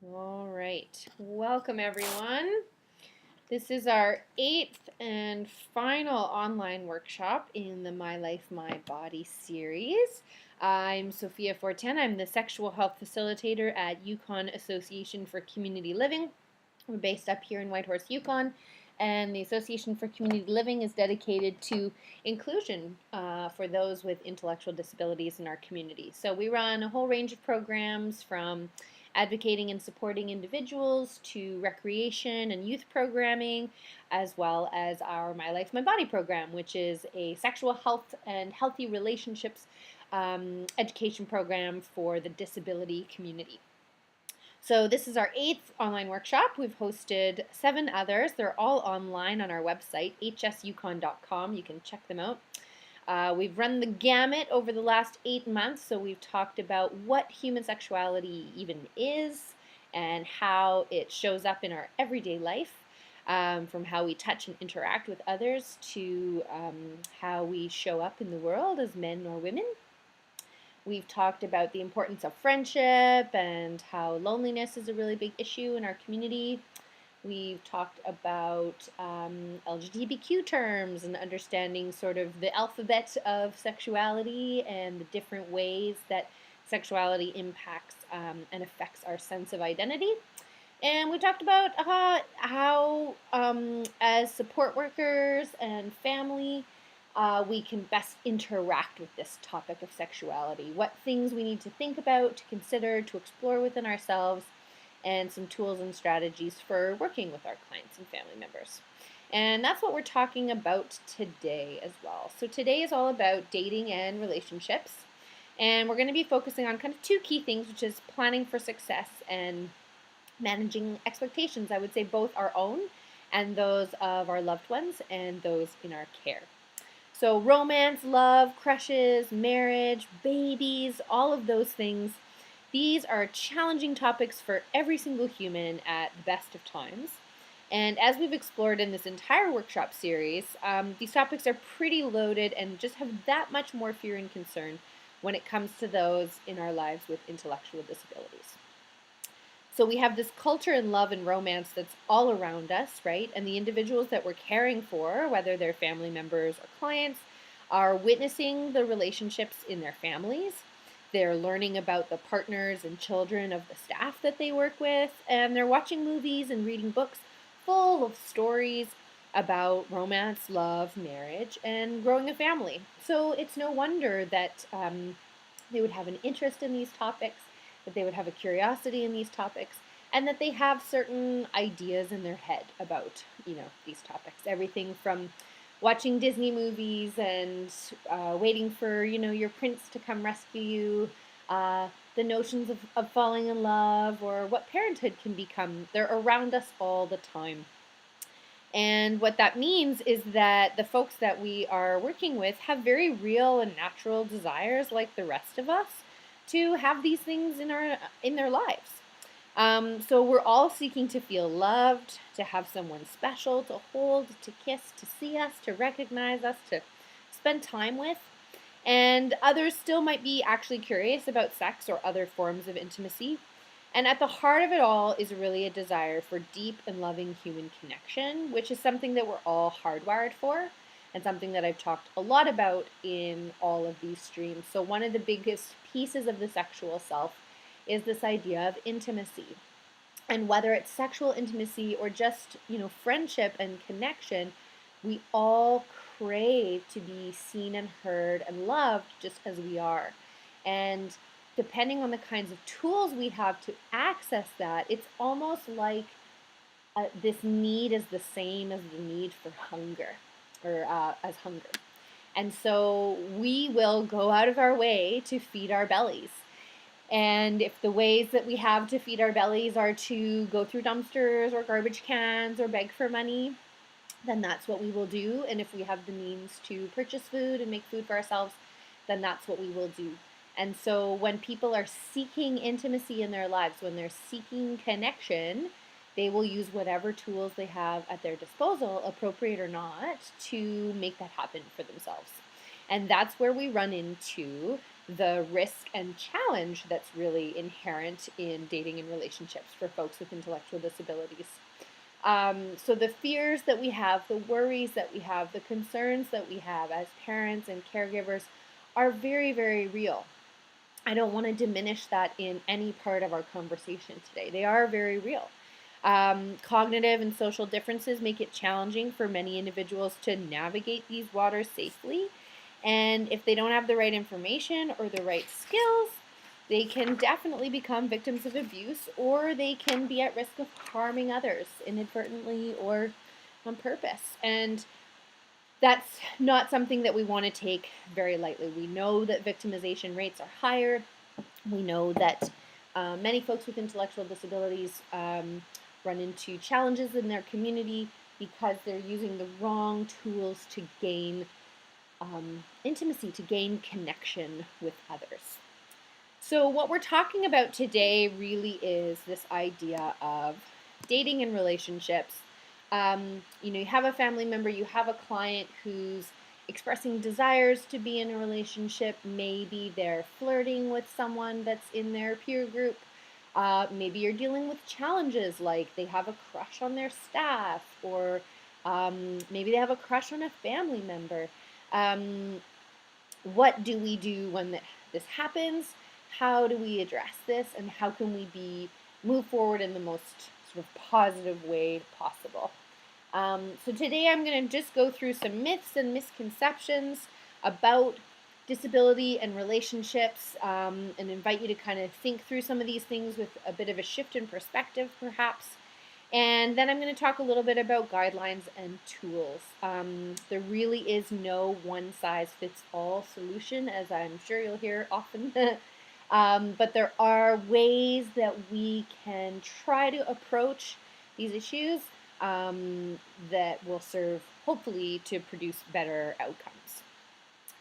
All right. Welcome, everyone. This is our 8th and final online workshop in the My Life, My Body series. I'm Sophia Forten. I'm the Sexual Health Facilitator at Yukon Association for Community Living. We're based up here in Whitehorse, Yukon, and the Association for Community Living is dedicated to inclusion for those with intellectual disabilities in our community. So we run a whole range of programs from advocating and supporting individuals to recreation and youth programming, as well as our My Life, My Body program, which is a sexual health and healthy relationships education program for the disability community. So this is our 8th online workshop. We've hosted 7 others. They're all online on our website, hsyukon.com. You can check them out. We've run the gamut over the last 8 months, so we've talked about what human sexuality even is and how it shows up in our everyday life, from how we touch and interact with others to how we show up in the world as men or women. We've talked about the importance of friendship and how loneliness is a really big issue in our community. We've talked about LGBTQ terms and understanding sort of the alphabet of sexuality and the different ways that sexuality impacts and affects our sense of identity. And we talked about how as support workers and family, we can best interact with this topic of sexuality, what things we need to think about, to consider, to explore within ourselves, and some tools and strategies for working with our clients and family members. And that's what we're talking about today as well. So today is all about dating and relationships. And we're going to be focusing on kind of 2 key things, which is planning for success and managing expectations. I would say both our own and those of our loved ones and those in our care. So romance, love, crushes, marriage, babies, all of those things, these are challenging topics for every single human at the best of times. And as we've explored in this entire workshop series, these topics are pretty loaded and just have that much more fear and concern when it comes to those in our lives with intellectual disabilities. So we have this culture in love and romance that's all around us, right? And the individuals that we're caring for, whether they're family members or clients, are witnessing the relationships in their families. They're learning about the partners and children of the staff that they work with, and they're watching movies and reading books full of stories about romance, love, marriage, and growing a family. So it's no wonder that they would have an interest in these topics, that they would have a curiosity in these topics, and that they have certain ideas in their head about, these topics. Everything from watching Disney movies and waiting for, your prince to come rescue you, the notions of falling in love or what parenthood can become. They're around us all the time. And what that means is that the folks that we are working with have very real and natural desires, like the rest of us, to have these things in their lives. So we're all seeking to feel loved, to have someone special to hold, to kiss, to see us, to recognize us, to spend time with. And others still might be actually curious about sex or other forms of intimacy. And at the heart of it all is really a desire for deep and loving human connection, which is something that we're all hardwired for and something that I've talked a lot about in all of these streams. So one of the biggest pieces of the sexual self is this idea of intimacy. And whether it's sexual intimacy or just, friendship and connection, we all crave to be seen and heard and loved just as we are. And depending on the kinds of tools we have to access that, it's almost like this need is the same as the need for hunger, or as hunger. And so we will go out of our way to feed our bellies. And if the ways that we have to feed our bellies are to go through dumpsters or garbage cans or beg for money, then that's what we will do. And if we have the means to purchase food and make food for ourselves, then that's what we will do. And so when people are seeking intimacy in their lives, when they're seeking connection, they will use whatever tools they have at their disposal, appropriate or not, to make that happen for themselves. And that's where we run into the risk and challenge that's really inherent in dating and relationships for folks with intellectual disabilities. So the fears that we have, the worries that we have, the concerns that we have as parents and caregivers are very, very real. I don't want to diminish that in any part of our conversation today. They are very real. Cognitive and social differences make it challenging for many individuals to navigate these waters safely. And if they don't have the right information or the right skills, they can definitely become victims of abuse, or they can be at risk of harming others inadvertently or on purpose. And that's not something that we want to take very lightly. We know that victimization rates are higher. We know that many folks with intellectual disabilities run into challenges in their community because they're using the wrong tools to gain intimacy, to gain connection with others. So what we're talking about today really is this idea of dating and relationships. You have a family member, you have a client who's expressing desires to be in a relationship. Maybe they're flirting with someone that's in their peer group. Maybe you're dealing with challenges like they have a crush on their staff, or maybe they have a crush on a family member. What do we do when this happens? How do we address this, and how can we move forward in the most sort of positive way possible? So today I'm going to just go through some myths and misconceptions about disability and relationships, and invite you to kind of think through some of these things with a bit of a shift in perspective, perhaps. And then I'm going to talk a little bit about guidelines and tools. There really is no one-size-fits-all solution, as I'm sure you'll hear often. But there are ways that we can try to approach these issues that will serve, hopefully, to produce better outcomes.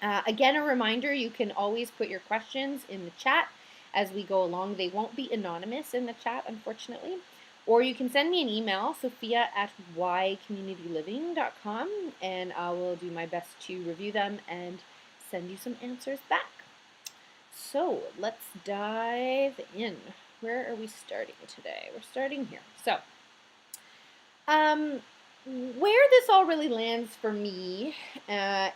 Again, a reminder, you can always put your questions in the chat as we go along. They won't be anonymous in the chat, unfortunately. Or you can send me an email, sophia@ycommunityliving.com, and I will do my best to review them and send you some answers back. So let's dive in. Where are we starting today? We're starting here. So, where this all really lands for me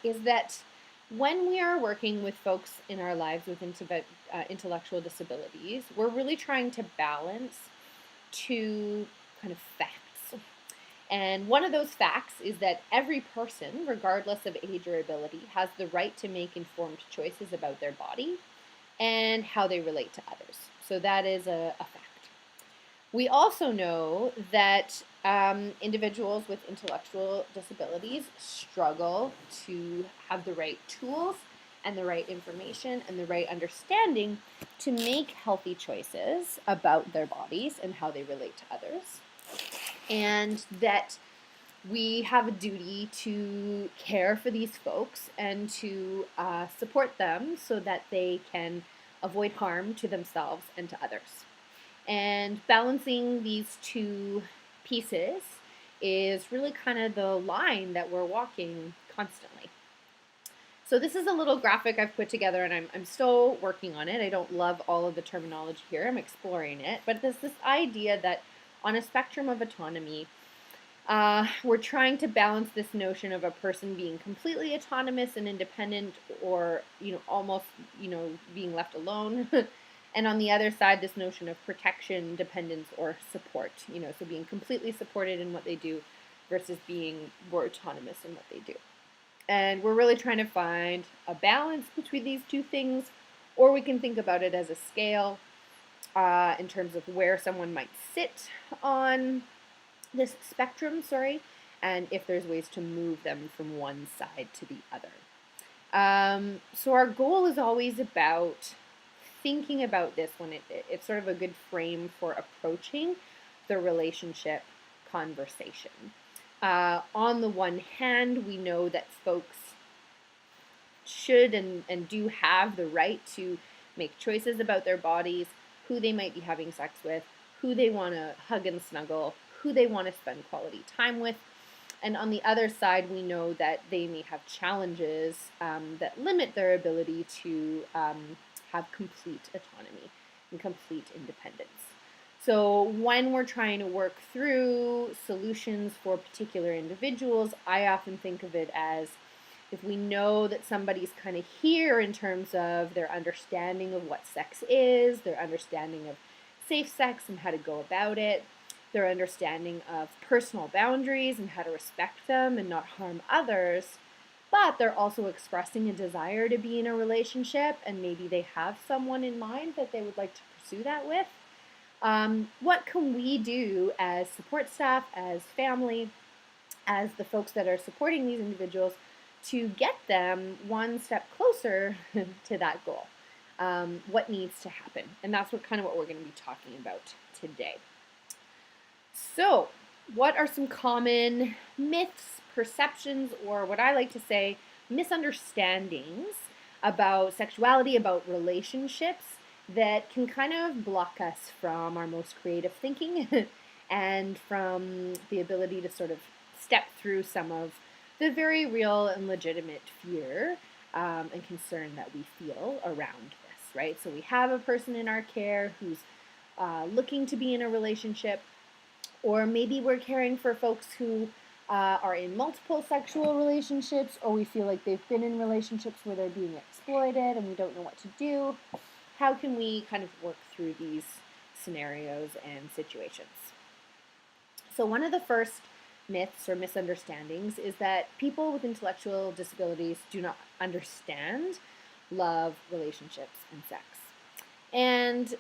is that when we are working with folks in our lives with intellectual disabilities, we're really trying to balance two kind of facts. And one of those facts is that every person, regardless of age or ability, has the right to make informed choices about their body and how they relate to others. So that is a fact. We also know that individuals with intellectual disabilities struggle to have the right tools and the right information and the right understanding to make healthy choices about their bodies and how they relate to others. And that we have a duty to care for these folks and to support them so that they can avoid harm to themselves and to others. And balancing these two pieces is really kind of the line that we're walking constantly. So this is a little graphic I've put together, and I'm still working on it. I don't love all of the terminology here. I'm exploring it. But there's this idea that on a spectrum of autonomy, we're trying to balance this notion of a person being completely autonomous and independent, or almost being left alone. And on the other side, this notion of protection, dependence, or support. So being completely supported in what they do versus being more autonomous in what they do. And we're really trying to find a balance between these two things, or we can think about it as a scale in terms of where someone might sit on this spectrum, and if there's ways to move them from one side to the other. So our goal is always about thinking about this when it's sort of a good frame for approaching the relationship conversation. On the one hand, we know that folks should and do have the right to make choices about their bodies, who they might be having sex with, who they want to hug and snuggle, who they want to spend quality time with. And on the other side, we know that they may have challenges that limit their ability to have complete autonomy and complete independence. So when we're trying to work through solutions for particular individuals, I often think of it as if we know that somebody's kind of here in terms of their understanding of what sex is, their understanding of safe sex and how to go about it, their understanding of personal boundaries and how to respect them and not harm others, but they're also expressing a desire to be in a relationship and maybe they have someone in mind that they would like to pursue that with. What can we do as support staff, as family, as the folks that are supporting these individuals to get them one step closer to that goal? What needs to happen? And that's what we're going to be talking about today. So, what are some common myths, perceptions, or what I like to say, misunderstandings about sexuality, about relationships that can kind of block us from our most creative thinking and from the ability to sort of step through some of the very real and legitimate fear and concern that we feel around this, right? So we have a person in our care who's looking to be in a relationship, or maybe we're caring for folks who are in multiple sexual relationships, or we feel like they've been in relationships where they're being exploited and we don't know what to do. How can we kind of work through these scenarios and situations? So one of the first myths or misunderstandings is that people with intellectual disabilities do not understand love, relationships, and sex. And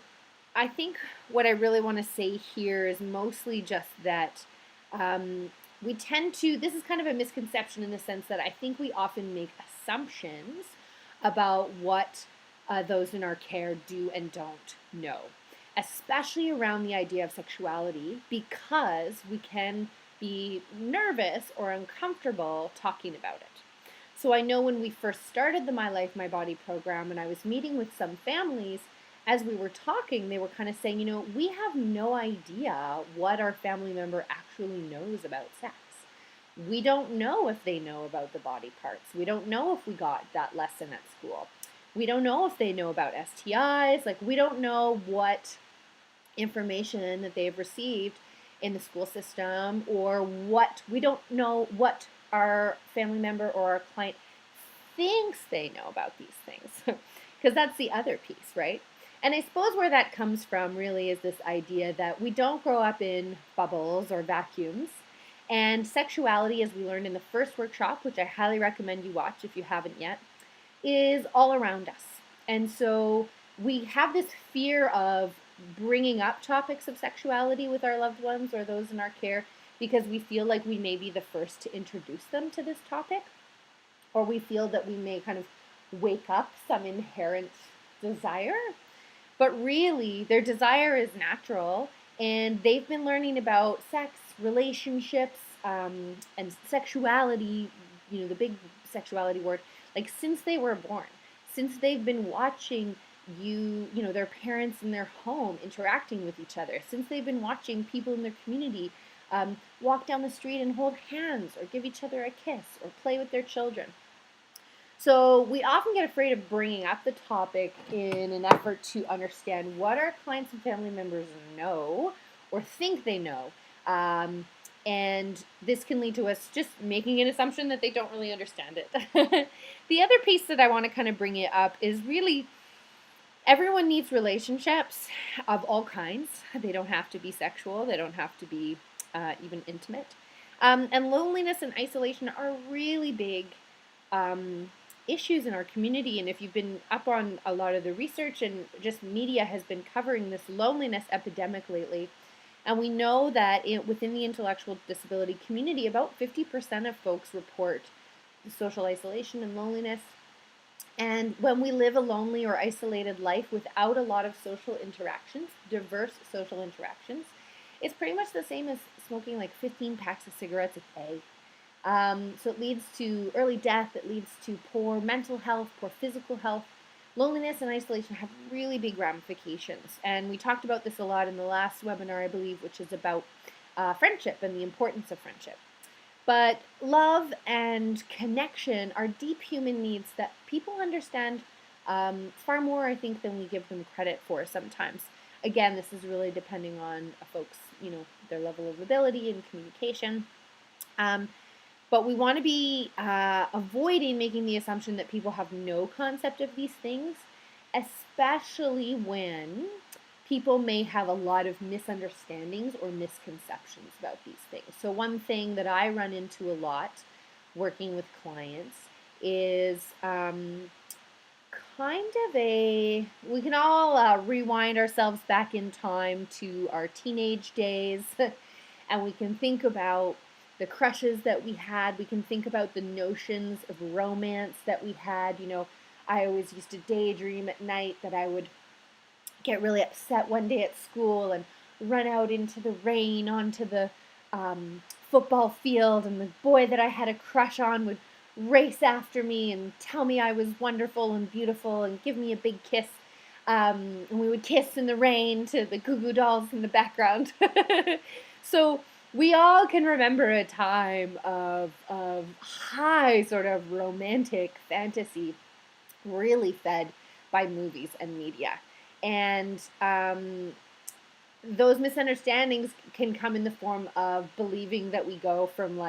I think what I really want to say here is mostly just that we tend to, this is kind of a misconception in the sense that I think we often make assumptions about what those in our care do and don't know, especially around the idea of sexuality, because we can be nervous or uncomfortable talking about it. So I know when we first started the My Life, My Body program and I was meeting with some families, as we were talking, they were kind of saying, we have no idea what our family member actually knows about sex. We don't know if they know about the body parts. We don't know if we got that lesson at school. We don't know if they know about STIs. We don't know what information that they've received in the school system, or we don't know what our family member or our client thinks they know about these things. Because that's the other piece, right? And I suppose where that comes from really is this idea that we don't grow up in bubbles or vacuums. And sexuality, as we learned in the first workshop, which I highly recommend you watch if you haven't yet, is all around us. And so we have this fear of bringing up topics of sexuality with our loved ones or those in our care because we feel like we may be the first to introduce them to this topic, or we feel that we may kind of wake up some inherent desire. But really, their desire is natural, and they've been learning about sex, relationships, and sexuality, the big sexuality word, since they were born, since they've been watching their parents in their home interacting with each other, since they've been watching people in their community walk down the street and hold hands or give each other a kiss or play with their children. So we often get afraid of bringing up the topic in an effort to understand what our clients and family members know or think they know. And this can lead to us just making an assumption that they don't really understand it. The other piece that I want to kind of bring it up is really everyone needs relationships of all kinds. They don't have to be sexual. They don't have to be even intimate. And loneliness and isolation are really big issues in our community. And if you've been up on a lot of the research and just media has been covering this loneliness epidemic lately, and we know that within the intellectual disability community, about 50% of folks report social isolation and loneliness. And when we live a lonely or isolated life without a lot of social interactions, diverse social interactions, it's pretty much the same as smoking 15 packs of cigarettes a day. So it leads to early death, it leads to poor mental health, poor physical health. Loneliness and isolation have really big ramifications. And we talked about this a lot in the last webinar, I believe, which is about friendship and the importance of friendship. But love and connection are deep human needs that people understand far more, I think, than we give them credit for sometimes. Again, this is really depending on folks, their level of ability and communication. But we want to be avoiding making the assumption that people have no concept of these things, especially when people may have a lot of misunderstandings or misconceptions about these things. So one thing that I run into a lot working with clients is we can all rewind ourselves back in time to our teenage days and we can think about the crushes that we had. We can think about the notions of romance that we had. I always used to daydream at night that I would get really upset one day at school and run out into the rain onto the football field, and the boy that I had a crush on would race after me and tell me I was wonderful and beautiful and give me a big kiss. And we would kiss in the rain to the Goo Goo Dolls in the background. So we all can remember a time of high sort of romantic fantasy, really fed by movies and media. And those misunderstandings can come in the form of believing that we go from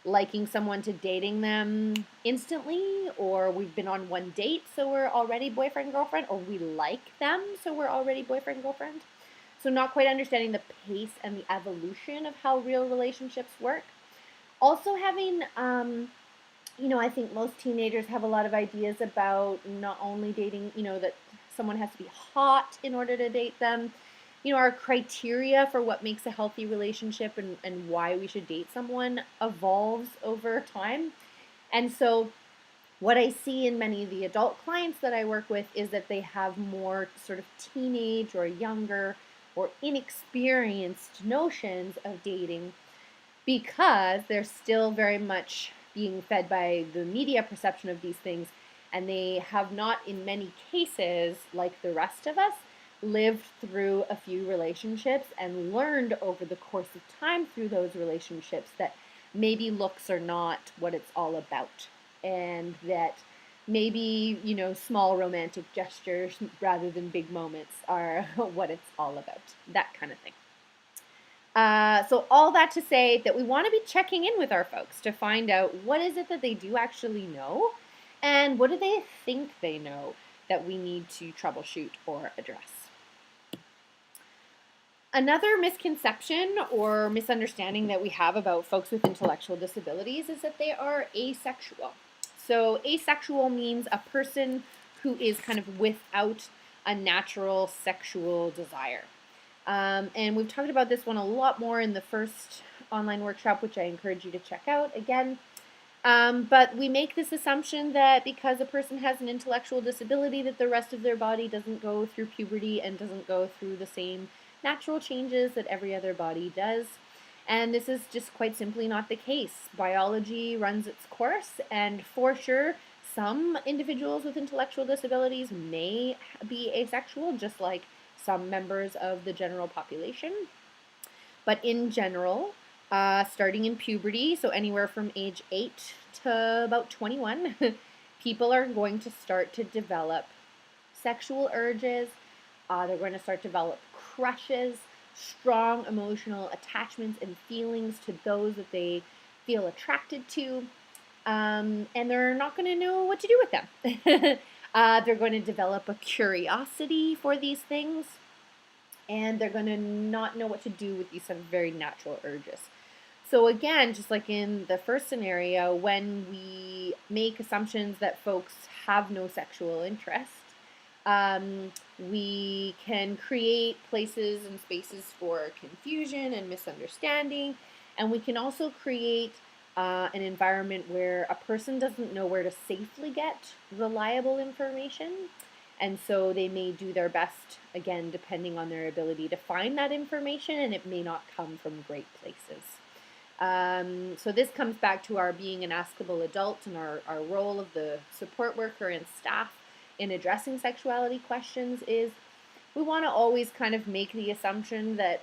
liking someone to dating them instantly, or we've been on one date so we're already boyfriend girlfriend, or we like them so we're already boyfriend girlfriend. So not quite understanding the pace and the evolution of how real relationships work. Also having I think most teenagers have a lot of ideas about not only dating, that someone has to be hot in order to date them. Our criteria for what makes a healthy relationship and why we should date someone evolves over time. And so what I see in many of the adult clients that I work with is that they have more sort of teenage or younger or inexperienced notions of dating because they're still very much being fed by the media perception of these things, and they have not, in many cases, like the rest of us, lived through a few relationships and learned over the course of time through those relationships that maybe looks are not what it's all about, and that maybe, small romantic gestures rather than big moments are what it's all about, that kind of thing. So all that to say that we want to be checking in with our folks to find out what is it that they do actually know and what do they think they know that we need to troubleshoot or address. Another misconception or misunderstanding that we have about folks with intellectual disabilities is that they are asexual. So asexual means a person who is kind of without a natural sexual desire. And we've talked about this one a lot more in the first online workshop, which I encourage you to check out again. But we make this assumption that because a person has an intellectual disability, that the rest of their body doesn't go through puberty and doesn't go through the same natural changes that every other body does. And this is just quite simply not the case. Biology runs its course, and for sure, some individuals with intellectual disabilities may be asexual, just like some members of the general population. But in general, starting in puberty, so anywhere from age 8 to about 21, people are going to start to develop sexual urges. They're going to start to develop crushes, strong emotional attachments and feelings to those that they feel attracted to. And they're not going to know what to do with them. They're going to develop a curiosity for these things, and they're going to not know what to do with these sort of very natural urges. So again, just like in the first scenario, when we make assumptions that folks have no sexual interest, we can create places and spaces for confusion and misunderstanding, and we can also create an environment where a person doesn't know where to safely get reliable information, and so they may do their best, again, depending on their ability to find that information, and it may not come from great places. So this comes back to our being an askable adult and our role of the support worker and staff in addressing sexuality questions is we want to always kind of make the assumption that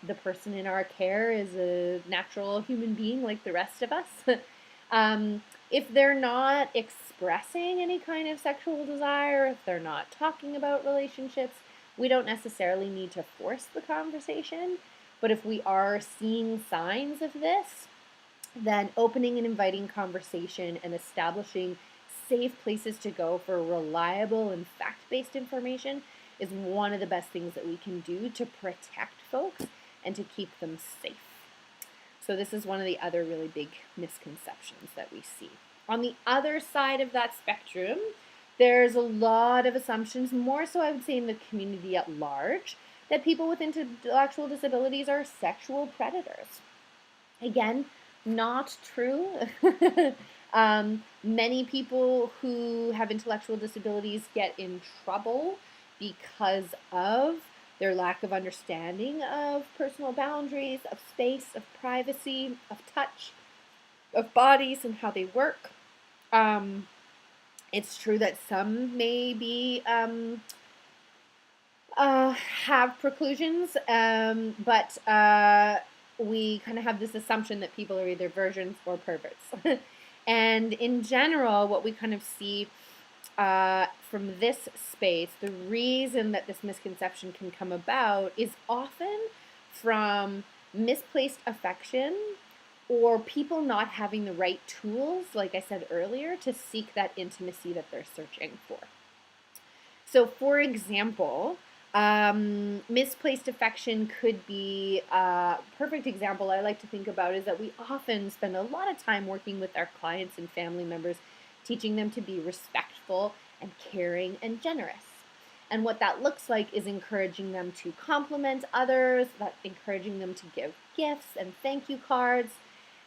the person in our care is a natural human being like the rest of us. If they're not expressing any kind of sexual desire, if they're not talking about relationships, we don't necessarily need to force the conversation. But if we are seeing signs of this, then opening and inviting conversation and establishing safe places to go for reliable and fact-based information is one of the best things that we can do to protect folks and to keep them safe. So this is one of the other really big misconceptions that we see. On the other side of that spectrum, there's a lot of assumptions, more so I would say in the community at large, that people with intellectual disabilities are sexual predators. Again, not true. Many people who have intellectual disabilities get in trouble because of their lack of understanding of personal boundaries, of space, of privacy, of touch, of bodies and how they work. It's true that some may be have preclusions, but we kind of have this assumption that people are either virgins or perverts. And in general, what we kind of see from this space, the reason that this misconception can come about is often from misplaced affection or people not having the right tools, like I said earlier, to seek that intimacy that they're searching for. So, for example, misplaced affection could be a perfect example I like to think about is that we often spend a lot of time working with our clients and family members, teaching them to be respectful and caring and generous. And what that looks like is encouraging them to compliment others, encouraging them to give gifts and thank you cards.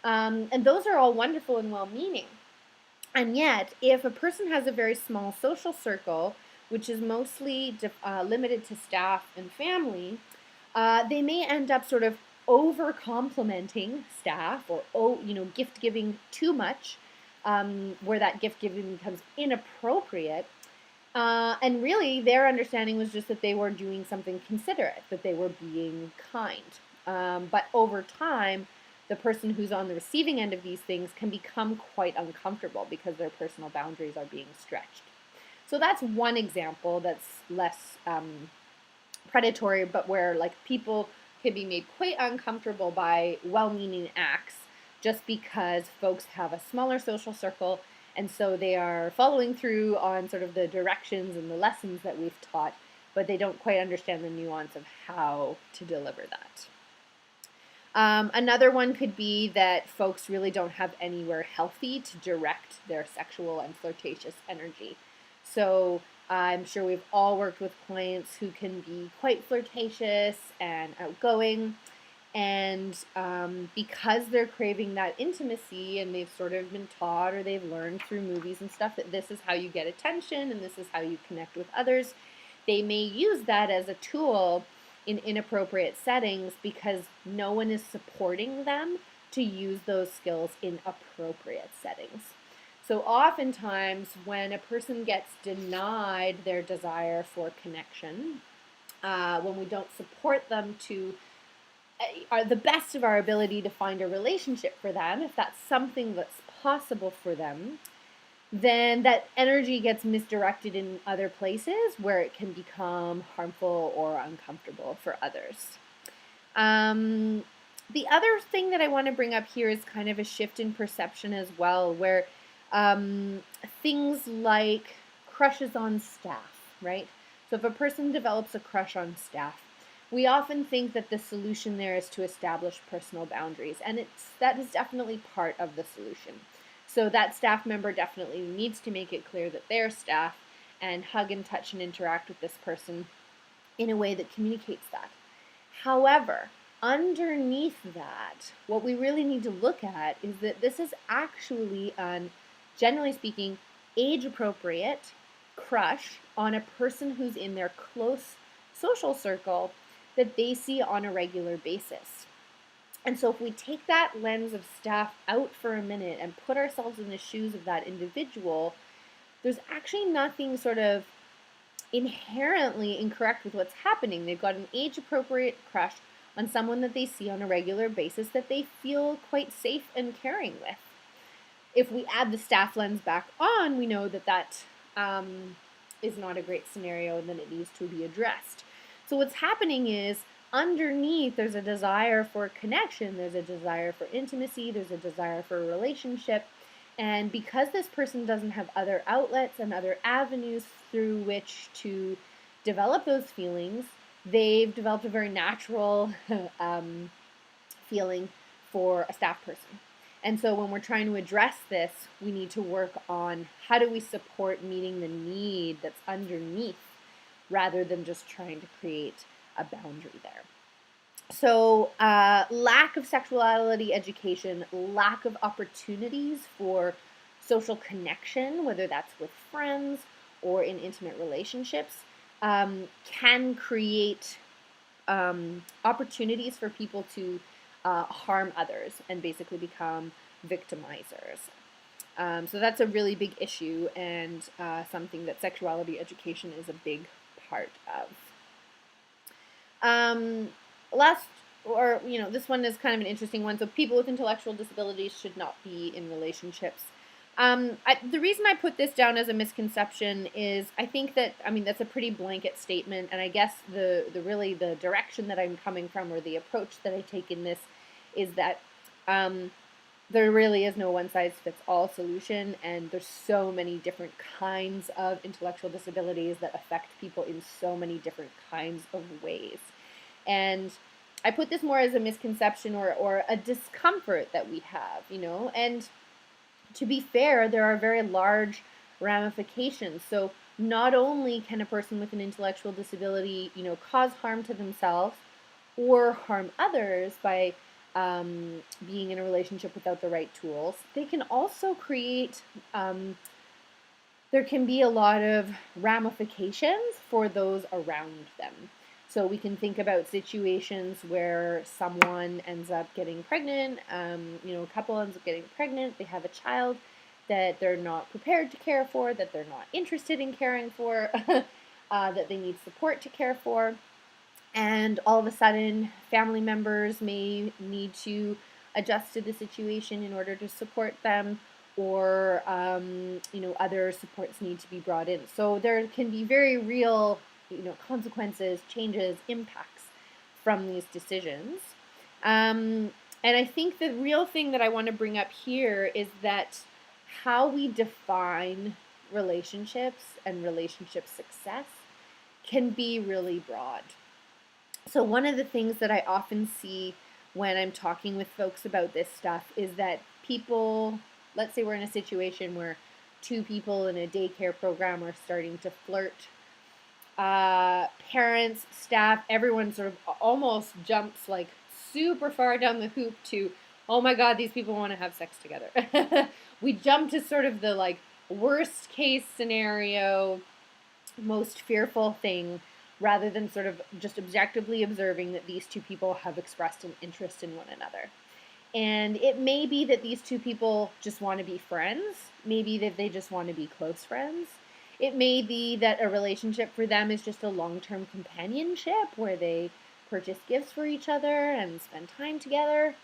And those are all wonderful and well-meaning. And yet, if a person has a very small social circle, which is mostly limited to staff and family, they may end up sort of over complimenting staff or gift giving too much, where that gift giving becomes inappropriate. And really, their understanding was just that they were doing something considerate, that they were being kind. But over time, the person who's on the receiving end of these things can become quite uncomfortable because their personal boundaries are being stretched. So that's one example that's less predatory, but where like people can be made quite uncomfortable by well-meaning acts just because folks have a smaller social circle, and so they are following through on sort of the directions and the lessons that we've taught, but they don't quite understand the nuance of how to deliver that. Another one could be that folks really don't have anywhere healthy to direct their sexual and flirtatious energy. So I'm sure we've all worked with clients who can be quite flirtatious and outgoing, and because they're craving that intimacy and they've sort of been taught or they've learned through movies and stuff that this is how you get attention and this is how you connect with others, they may use that as a tool in inappropriate settings because no one is supporting them to use those skills in appropriate settings. So oftentimes when a person gets denied their desire for connection, when we don't support them to the best of our ability to find a relationship for them, if that's something that's possible for them, then that energy gets misdirected in other places where it can become harmful or uncomfortable for others. The other thing that I want to bring up here is kind of a shift in perception as well, where things like crushes on staff, right? So if a person develops a crush on staff, we often think that the solution there is to establish personal boundaries, and that is definitely part of the solution. So that staff member definitely needs to make it clear that they're staff and hug and touch and interact with this person in a way that communicates that. However, underneath that, what we really need to look at is that this is actually an, generally speaking, age-appropriate crush on a person who's in their close social circle that they see on a regular basis. And so if we take that lens of staff out for a minute and put ourselves in the shoes of that individual, there's actually nothing sort of inherently incorrect with what's happening. They've got an age-appropriate crush on someone that they see on a regular basis that they feel quite safe and caring with. if we add the staff lens back on, we know that that is not a great scenario and then it needs to be addressed. So what's happening is underneath there's a desire for connection, there's a desire for intimacy, there's a desire for a relationship. And because this person doesn't have other outlets and other avenues through which to develop those feelings, they've developed a very natural feeling for a staff person. And so when we're trying to address this, we need to work on how do we support meeting the need that's underneath rather than just trying to create a boundary there. So lack of sexuality education, lack of opportunities for social connection, whether that's with friends or in intimate relationships, can create opportunities for people to harm others and basically become victimizers. So that's a really big issue and something that sexuality education is a big part of. This one is kind of an interesting one. So people with intellectual disabilities should not be in relationships. The reason I put this down as a misconception is I think that, that's a pretty blanket statement, and I guess the direction that I'm coming from or the approach that I take in this is that there really is no one-size-fits-all solution, and there's so many different kinds of intellectual disabilities that affect people in so many different kinds of ways. And I put this more as a misconception or a discomfort that we have, and to be fair, there are very large ramifications. So not only can a person with an intellectual disability, cause harm to themselves or harm others by being in a relationship without the right tools, they can also create, there can be a lot of ramifications for those around them. So we can think about situations where someone ends up getting pregnant, a couple ends up getting pregnant, they have a child that they're not prepared to care for, that they're not interested in caring for, that they need support to care for. And all of a sudden, family members may need to adjust to the situation in order to support them, or, other supports need to be brought in. So there can be very real consequences, changes, impacts from these decisions. And I think the real thing that I want to bring up here is that how we define relationships and relationship success can be really broad. So one of the things that I often see when I'm talking with folks about this stuff is that people, let's say we're in a situation where two people in a daycare program are starting to flirt. Parents, staff, everyone sort of almost jumps like super far down the hoop to, oh my God, these people want to have sex together. We jump to sort of the worst case scenario, most fearful thing, rather than sort of just objectively observing that these two people have expressed an interest in one another. And it may be that these two people just want to be friends, maybe that they just want to be close friends. It may be that a relationship for them is just a long-term companionship where they purchase gifts for each other and spend time together.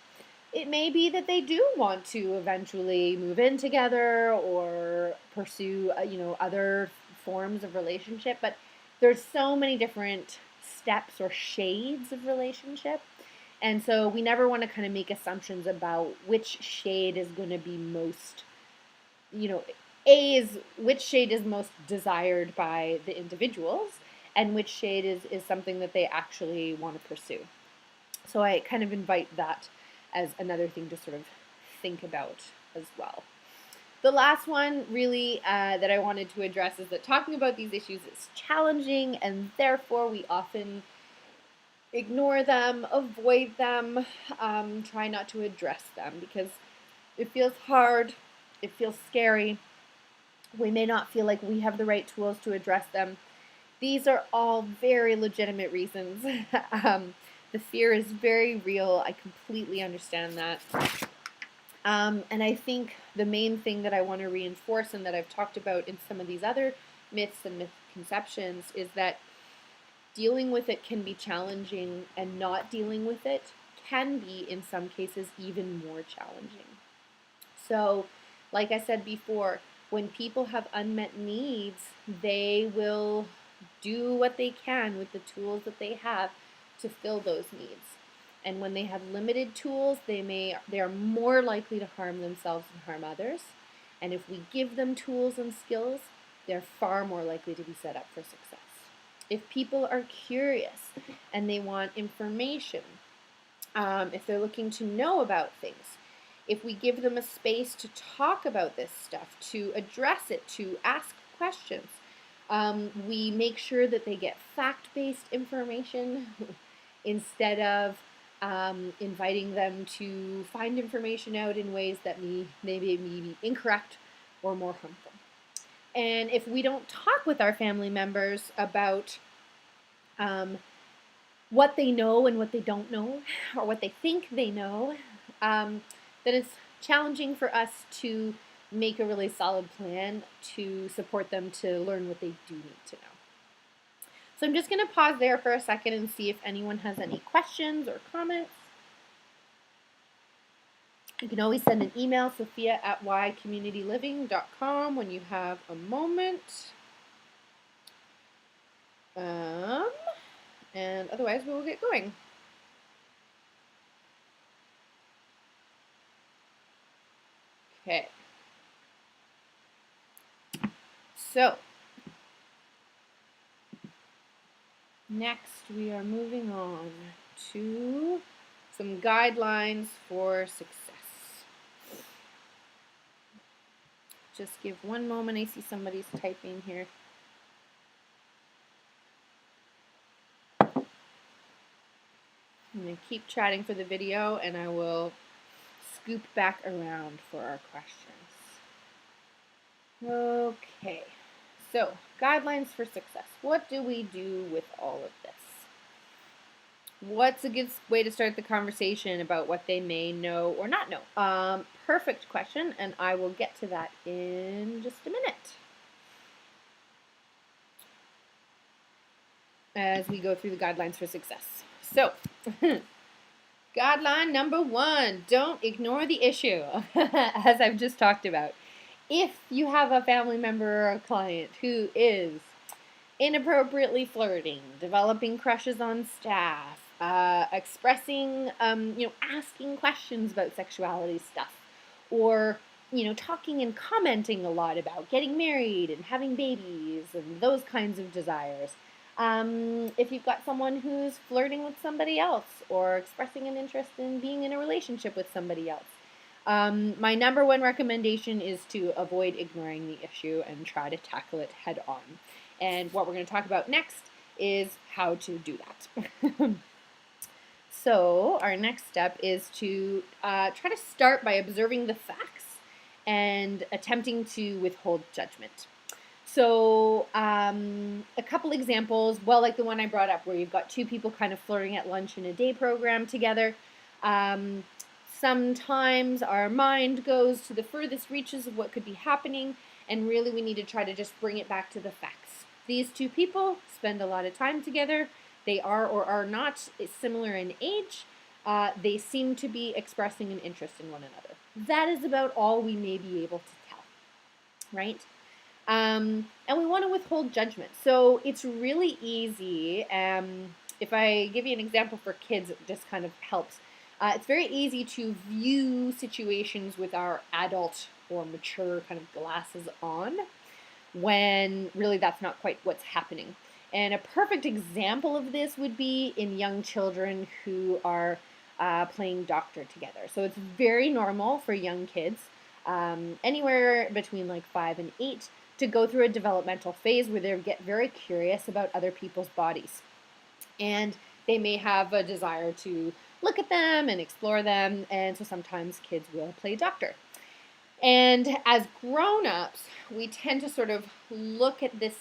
It may be that they do want to eventually move in together or pursue, other forms of relationship. But there's so many different steps or shades of relationship. And so we never want to kind of make assumptions about which shade is going to be most, which shade is most desired by the individuals and which shade is something that they actually want to pursue. So I kind of invite that as another thing to sort of think about as well. The last one really that I wanted to address is that talking about these issues is challenging, and therefore we often ignore them, avoid them, try not to address them because it feels hard, it feels scary. We may not feel like we have the right tools to address them. These are all very legitimate reasons. The fear is very real. I completely understand that. And I think the main thing that I want to reinforce and that I've talked about in some of these other myths and misconceptions is that dealing with it can be challenging, and not dealing with it can be, in some cases, even more challenging. So Like I said before, when people have unmet needs, they will do what they can with the tools that they have to fill those needs. And when they have limited tools, they are more likely to harm themselves and harm others. And if we give them tools and skills, they're far more likely to be set up for success. If people are curious and they want information, if they're looking to know about things, if we give them a space to talk about this stuff, to address it, to ask questions, we make sure that they get fact-based information instead of inviting them to find information out in ways that may be incorrect or more harmful. And if we don't talk with our family members about what they know and what they don't know, or what they think they know, then it's challenging for us to make a really solid plan to support them to learn what they do need to know. So I'm just going to pause there for a second and see if anyone has any questions or comments. You can always send an email, sophia@ycommunityliving.com, when you have a moment. And otherwise, we will get going. Okay. So, next we are moving on to some guidelines for success. Just give one moment. I see somebody's typing here. I'm going to keep chatting for the video, and I will scoop back around for our questions. Okay, so guidelines for success. What do we do with all of this? What's a good way to start the conversation about what they may know or not know? Perfect question, and I will get to that in just a minute as we go through the guidelines for success. So, guideline number 1, don't ignore the issue, as I've just talked about. If you have a family member or a client who is inappropriately flirting, developing crushes on staff, expressing, asking questions about sexuality stuff, or, talking and commenting a lot about getting married and having babies and those kinds of desires. If you've got someone who's flirting with somebody else or expressing an interest in being in a relationship with somebody else, my number 1 recommendation is to avoid ignoring the issue and try to tackle it head on. And what we're going to talk about next is how to do that. So our next step is to try to start by observing the facts and attempting to withhold judgment. So a couple examples, well, like the one I brought up where you've got 2 people kind of flirting at lunch in a day program together. Sometimes our mind goes to the furthest reaches of what could be happening, and really we need to try to just bring it back to the facts. These 2 people spend a lot of time together. They are or are not similar in age. They seem to be expressing an interest in one another. That is about all we may be able to tell, right? And we want to withhold judgment. So it's really easy. If I give you an example for kids, it just kind of helps. It's very easy to view situations with our adult or mature kind of glasses on when really that's not quite what's happening. And a perfect example of this would be in young children who are playing doctor together. So it's very normal for young kids, anywhere between like 5 and 8, to go through a developmental phase where they get very curious about other people's bodies. And they may have a desire to look at them and explore them, and so sometimes kids will play doctor. And as grown-ups, we tend to sort of look at this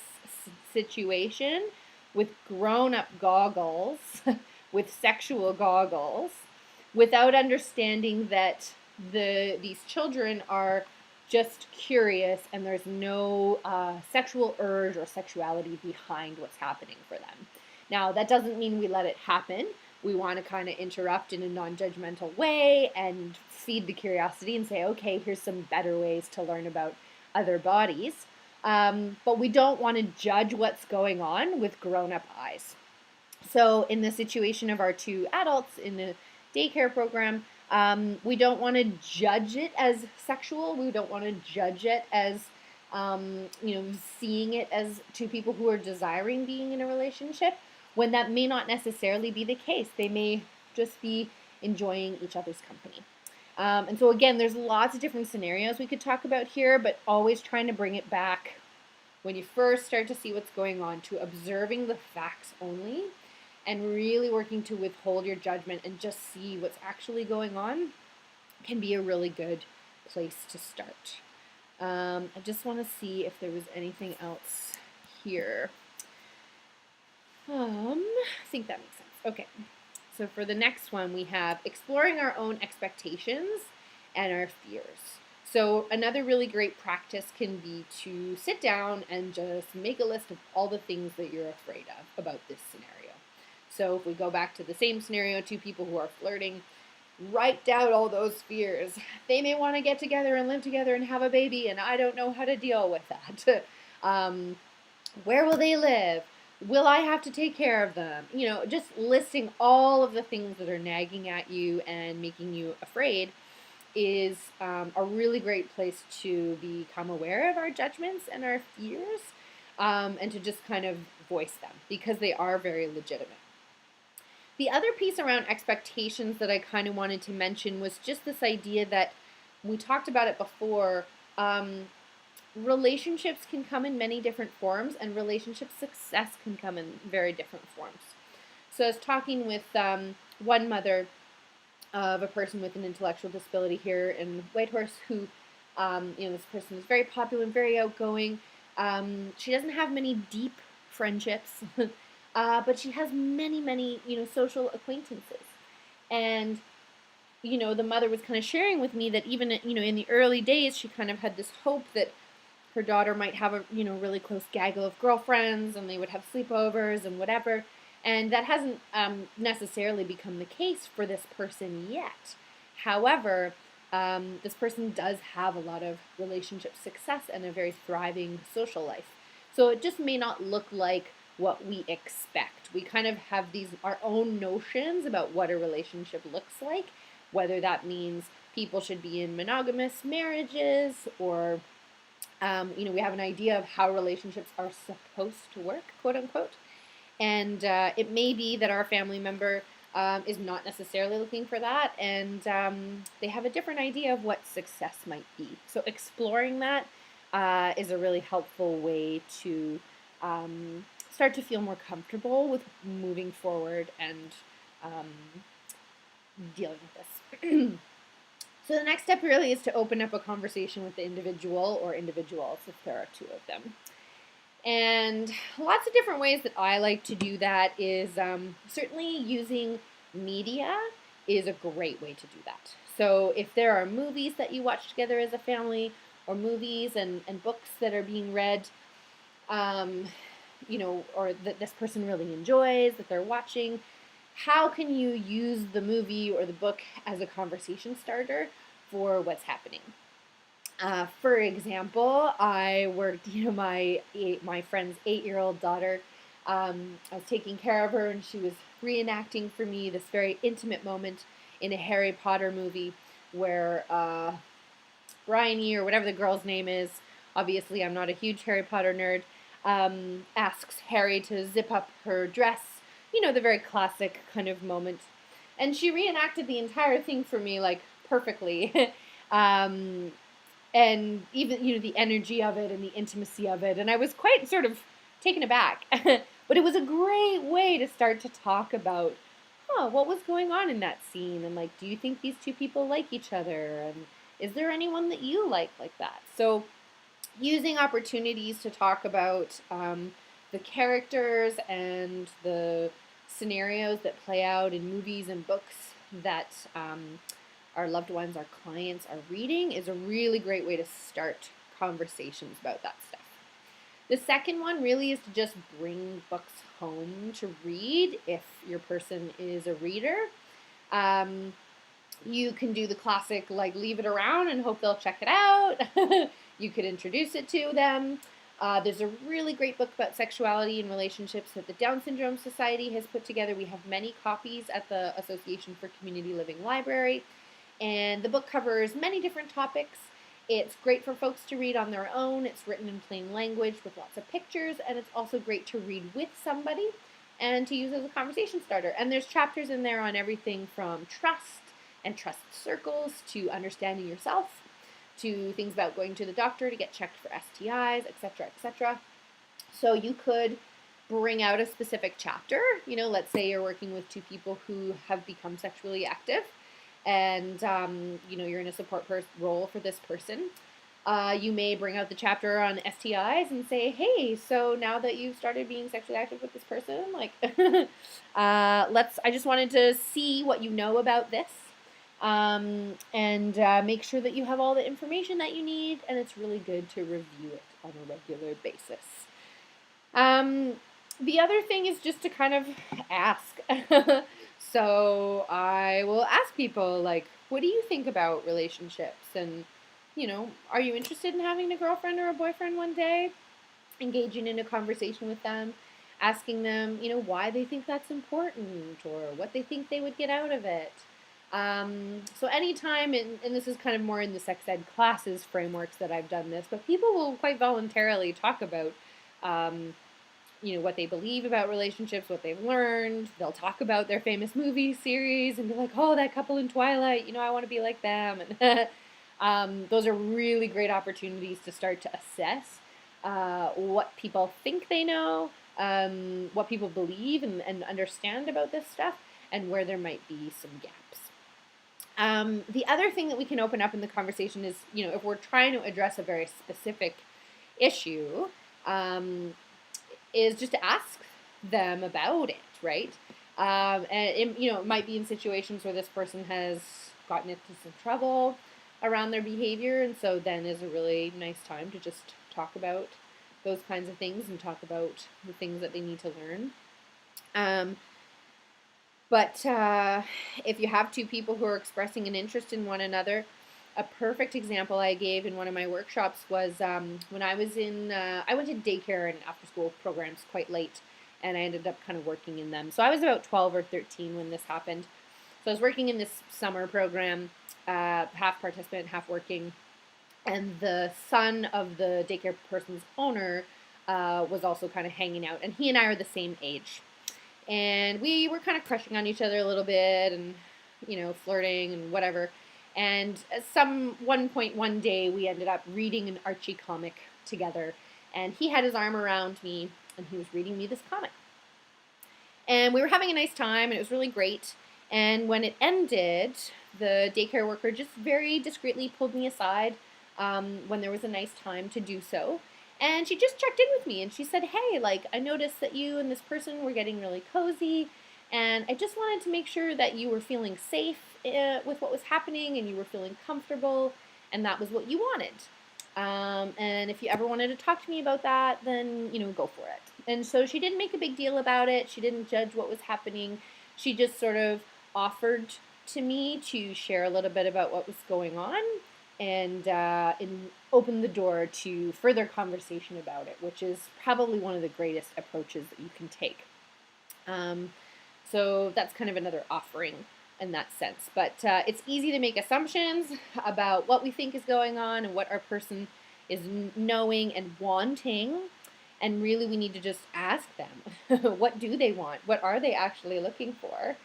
situation with grown-up goggles, with sexual goggles, without understanding that these children are just curious and there's no sexual urge or sexuality behind what's happening for them. Now, that doesn't mean we let it happen. we want to kind of interrupt in a non-judgmental way and feed the curiosity and say, okay, here's some better ways to learn about other bodies. But we don't want to judge what's going on with grown-up eyes. So in the situation of our two adults in the daycare program, we don't want to judge it as sexual. We don't want to judge it as, seeing it as two people who are desiring being in a relationship, when that may not necessarily be the case. They may just be enjoying each other's company. And so again, there's lots of different scenarios we could talk about here, but always trying to bring it back when you first start to see what's going on to observing the facts only and really working to withhold your judgment and just see what's actually going on can be a really good place to start. I just want to see if there was anything else here. I think that makes sense. Okay, so for the next one, we have exploring our own expectations and our fears. So another really great practice can be to sit down and just make a list of all the things that you're afraid of about this scenario. So if we go back to the same scenario, two people who are flirting, write down all those fears. They may want to get together and live together and have a baby, and I don't know how to deal with that. Where will they live? Will I have to take care of them? Just listing all of the things that are nagging at you and making you afraid is a really great place to become aware of our judgments and our fears, and to just kind of voice them because they are very legitimate. The other piece around expectations that I kind of wanted to mention was just this idea that we talked about it before. Relationships can come in many different forms, and relationship success can come in very different forms. So I was talking with one mother of a person with an intellectual disability here in Whitehorse who, this person is very popular and very outgoing. She doesn't have many deep friendships, but she has many, many, social acquaintances. And, the mother was kind of sharing with me that even, in the early days, she kind of had this hope that her daughter might have a, really close gaggle of girlfriends and they would have sleepovers and whatever. And that hasn't necessarily become the case for this person yet. However, this person does have a lot of relationship success and a very thriving social life. So it just may not look like what we expect. We kind of have our own notions about what a relationship looks like, whether that means people should be in monogamous marriages or, we have an idea of how relationships are supposed to work, quote unquote. And it may be that our family member is not necessarily looking for that, and they have a different idea of what success might be. So exploring that is a really helpful way to start to feel more comfortable with moving forward and dealing with this. So the next step really is to open up a conversation with the individual or individuals if there are two of them. And lots of different ways that I like to do that is certainly using media is a great way to do that. So if there are movies that you watch together as a family or movies and books that are being read, or that this person really enjoys, that they're watching, how can you use the movie or the book as a conversation starter for what's happening? For example, I worked, my friend's 8-year-old daughter. I was taking care of her, and she was reenacting for me this very intimate moment in a Harry Potter movie where Bryony, or whatever the girl's name is, obviously I'm not a huge Harry Potter nerd, asks Harry to zip up her dress, the very classic kind of moment. And she reenacted the entire thing for me, perfectly. And even, the energy of it and the intimacy of it. And I was quite sort of taken aback. But it was a great way to start to talk about, what was going on in that scene? And, do you think these two people like each other? And is there anyone that you like that? So using opportunities to talk about the characters and the scenarios that play out in movies and books that our loved ones, our clients are reading is a really great way to start conversations about that stuff. The second one really is to just bring books home to read if your person is a reader. Um, you can do the classic, like, leave it around and hope they'll check it out. You could introduce it to them. There's a really great book about sexuality and relationships that the Down Syndrome Society has put together. We have many copies at the Association for Community Living Library. And the book covers many different topics. It's great for folks to read on their own. It's written in plain language with lots of pictures, and it's also great to read with somebody and to use as a conversation starter. And there's chapters in there on everything from trust and trust circles to understanding yourself, to things about going to the doctor to get checked for STIs, etc., etc. So you could bring out a specific chapter. Let's say you're working with two people who have become sexually active, and you're in a support role for this person. You may bring out the chapter on STIs and say, hey, so now that you've started being sexually active with this person, like, I just wanted to see what you know about this. And make sure that you have all the information that you need, and it's really good to review it on a regular basis. The other thing is just to kind of ask. So I will ask people, like, what do you think about relationships? And, are you interested in having a girlfriend or a boyfriend one day? Engaging in a conversation with them, asking them, why they think that's important or what they think they would get out of it. So anytime, and this is kind of more in the sex ed classes frameworks that I've done this, but people will quite voluntarily talk about, what they believe about relationships, what they've learned. They'll talk about their famous movie series and be like, oh, that couple in Twilight, I want to be like them. And those are really great opportunities to start to assess what people think they know, what people believe and understand about this stuff, and where there might be some gaps. The other thing that we can open up in the conversation is, if we're trying to address a very specific issue, is just to ask them about it, right? And it might be in situations where this person has gotten into some trouble around their behavior, and so then is a really nice time to just talk about those kinds of things and talk about the things that they need to learn. But if you have two people who are expressing an interest in one another, a perfect example I gave in one of my workshops was when I was I went to daycare and after-school programs quite late, and I ended up kind of working in them. So I was about 12 or 13 when this happened. So I was working in this summer program, half participant, half working, and the son of the daycare person's owner was also kind of hanging out, and he and I are the same age. And we were kind of crushing on each other a little bit and, flirting and whatever. And at one point one day, we ended up reading an Archie comic together. And he had his arm around me, and he was reading me this comic. And we were having a nice time, and it was really great. And when it ended, the daycare worker just very discreetly pulled me aside when there was a nice time to do so. And she just checked in with me, and she said, hey, I noticed that you and this person were getting really cozy, and I just wanted to make sure that you were feeling safe with what was happening, and you were feeling comfortable, and that was what you wanted. And if you ever wanted to talk to me about that, then, go for it. And so she didn't make a big deal about it. She didn't judge what was happening. She just sort of offered to me to share a little bit about what was going on, and open the door to further conversation about it, which is probably one of the greatest approaches that you can take. So that's kind of another offering in that sense. But it's easy to make assumptions about what we think is going on and what our person is knowing and wanting. And really, we need to just ask them, what do they want? What are they actually looking for?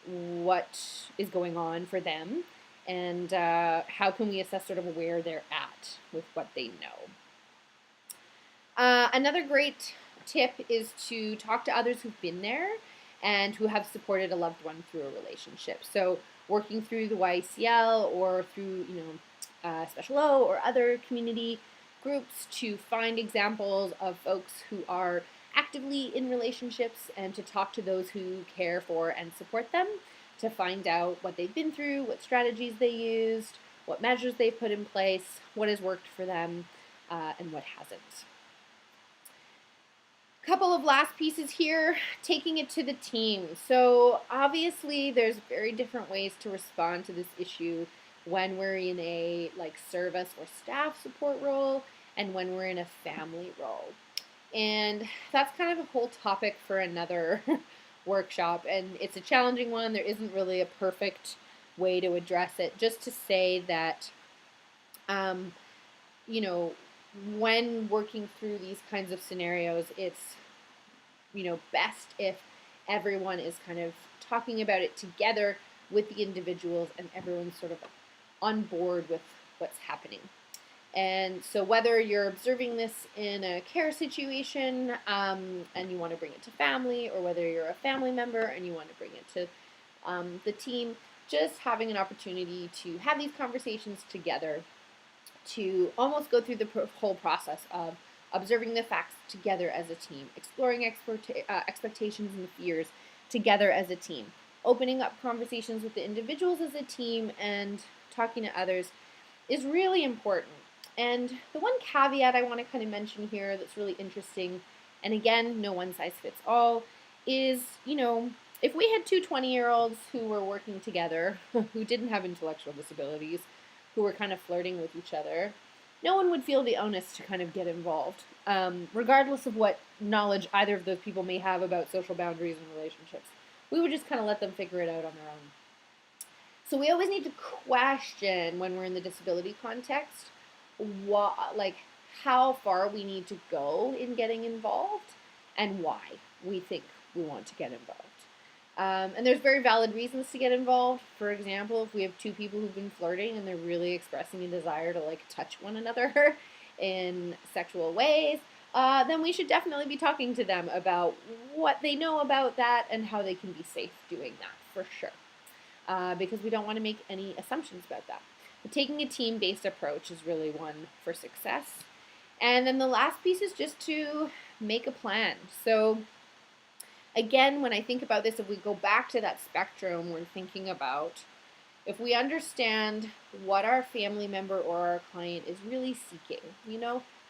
What is going on for them? And how can we assess sort of where they're at with what they know? Another great tip is to talk to others who've been there and who have supported a loved one through a relationship. So working through the YCL or through, Special O or other community groups to find examples of folks who are actively in relationships, and to talk to those who care for and support them, to find out what they've been through, what strategies they used, what measures they've put in place, what has worked for them, and what hasn't. Couple of last pieces here, taking it to the team. So obviously there's very different ways to respond to this issue when we're in a service or staff support role and when we're in a family role. And that's kind of a whole topic for another workshop, and it's a challenging one. There isn't really a perfect way to address it. Just to say that, when working through these kinds of scenarios, it's, best if everyone is kind of talking about it together with the individuals and everyone's sort of on board with what's happening. And so whether you're observing this in a care situation and you want to bring it to family, or whether you're a family member and you want to bring it to the team, just having an opportunity to have these conversations together, to almost go through the whole process of observing the facts together as a team, exploring expectations and fears together as a team, opening up conversations with the individuals as a team, and talking to others is really important. And the one caveat I want to kind of mention here that's really interesting, and again, no one size fits all, is, if we had two 20-year-olds who were working together, who didn't have intellectual disabilities, who were kind of flirting with each other, no one would feel the onus to kind of get involved, regardless of what knowledge either of those people may have about social boundaries and relationships. We would just kind of let them figure it out on their own. So we always need to question, when we're in the disability context, how far we need to go in getting involved and why we think we want to get involved. And there's very valid reasons to get involved. For example, if we have two people who've been flirting and they're really expressing a desire to touch one another in sexual ways, then we should definitely be talking to them about what they know about that and how they can be safe doing that, for sure. Because we don't want to make any assumptions about that. But taking a team-based approach is really one for success. And then the last piece is just to make a plan. So again, when I think about this, if we go back to that spectrum we're thinking about, if we understand what our family member or our client is really seeking,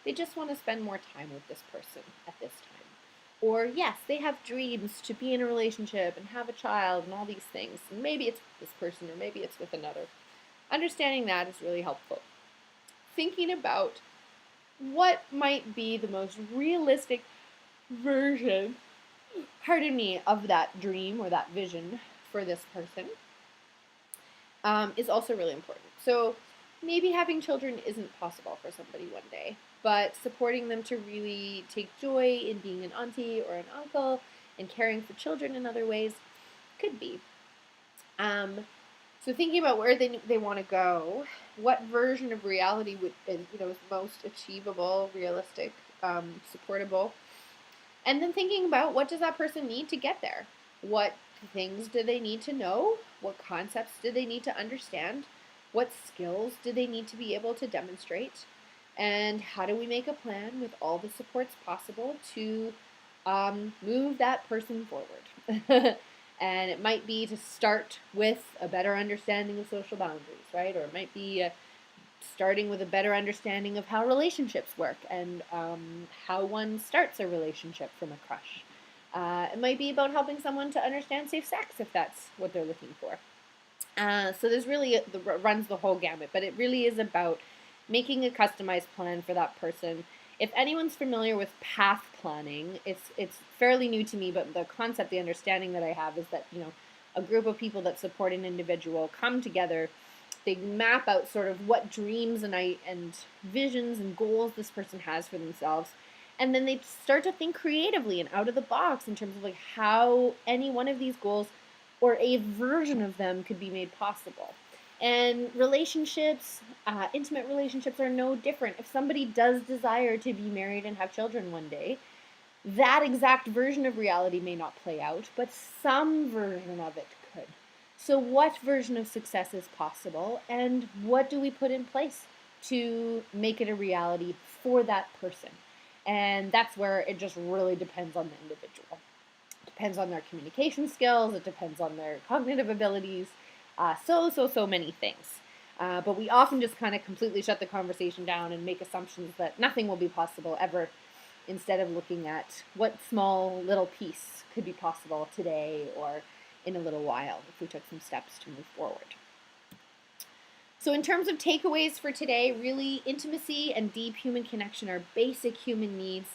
they just want to spend more time with this person at this time. Or yes, they have dreams to be in a relationship and have a child and all these things. And maybe it's with this person or maybe it's with another. Understanding that is really helpful. Thinking about what might be the most realistic version, of that dream or that vision for this person is also really important. So maybe having children isn't possible for somebody one day, but supporting them to really take joy in being an auntie or an uncle and caring for children in other ways could be. So thinking about where they want to go, what version of reality is most achievable, realistic, supportable, and then thinking about what does that person need to get there? What things do they need to know? What concepts do they need to understand? What skills do they need to be able to demonstrate? And how do we make a plan with all the supports possible to move that person forward? And it might be to start with a better understanding of social boundaries, right? Or it might be starting with a better understanding of how relationships work and how one starts a relationship from a crush. It might be about helping someone to understand safe sex if that's what they're looking for. So there's really, runs the whole gamut, but it really is about making a customized plan for that person. If anyone's familiar with path planning, it's fairly new to me, but the concept, the understanding that I have is that, a group of people that support an individual come together, they map out sort of what dreams and visions and goals this person has for themselves, and then they start to think creatively and out of the box in terms of how any one of these goals or a version of them could be made possible. And relationships, intimate relationships, are no different. If somebody does desire to be married and have children one day, that exact version of reality may not play out, but some version of it could. So what version of success is possible, and what do we put in place to make it a reality for that person? And that's where it just really depends on the individual. It depends on their communication skills. It depends on their cognitive abilities. So many things. But we often just kind of completely shut the conversation down and make assumptions that nothing will be possible ever, instead of looking at what small little piece could be possible today or in a little while if we took some steps to move forward. So in terms of takeaways for today, really intimacy and deep human connection are basic human needs,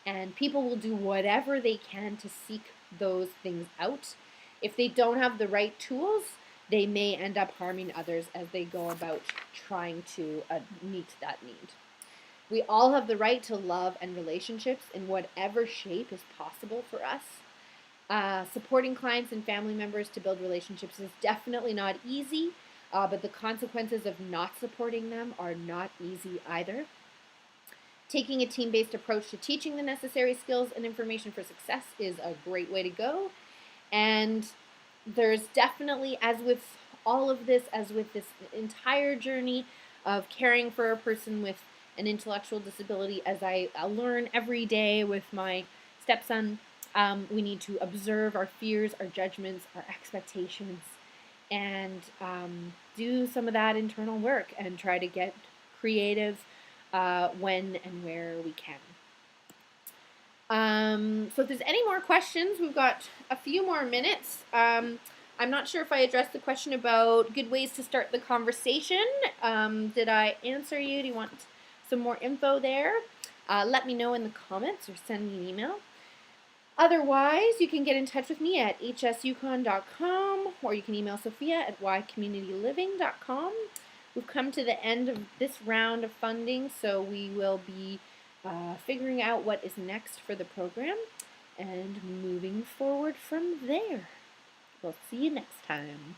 and people will do whatever they can to seek those things out. If they don't have the right tools, they may end up harming others as they go about trying to meet that need. We all have the right to love and relationships in whatever shape is possible for us. Supporting clients and family members to build relationships is definitely not easy, but the consequences of not supporting them are not easy either. Taking a team-based approach to teaching the necessary skills and information for success is a great way to go. And there's definitely, as with all of this, as with this entire journey of caring for a person with an intellectual disability, as I learn every day with my stepson, we need to observe our fears, our judgments, our expectations, and do some of that internal work and try to get creative when and where we can. So if there's any more questions, we've got a few more minutes. I'm not sure if I addressed the question about good ways to start the conversation. Did I answer you? Do you want some more info there? Let me know in the comments or send me an email. Otherwise, you can get in touch with me at hsyukon.com, or you can email Sophia at ycommunityliving.com. We've come to the end of this round of funding, so we will be figuring out what is next for the program and moving forward from there. We'll see you next time.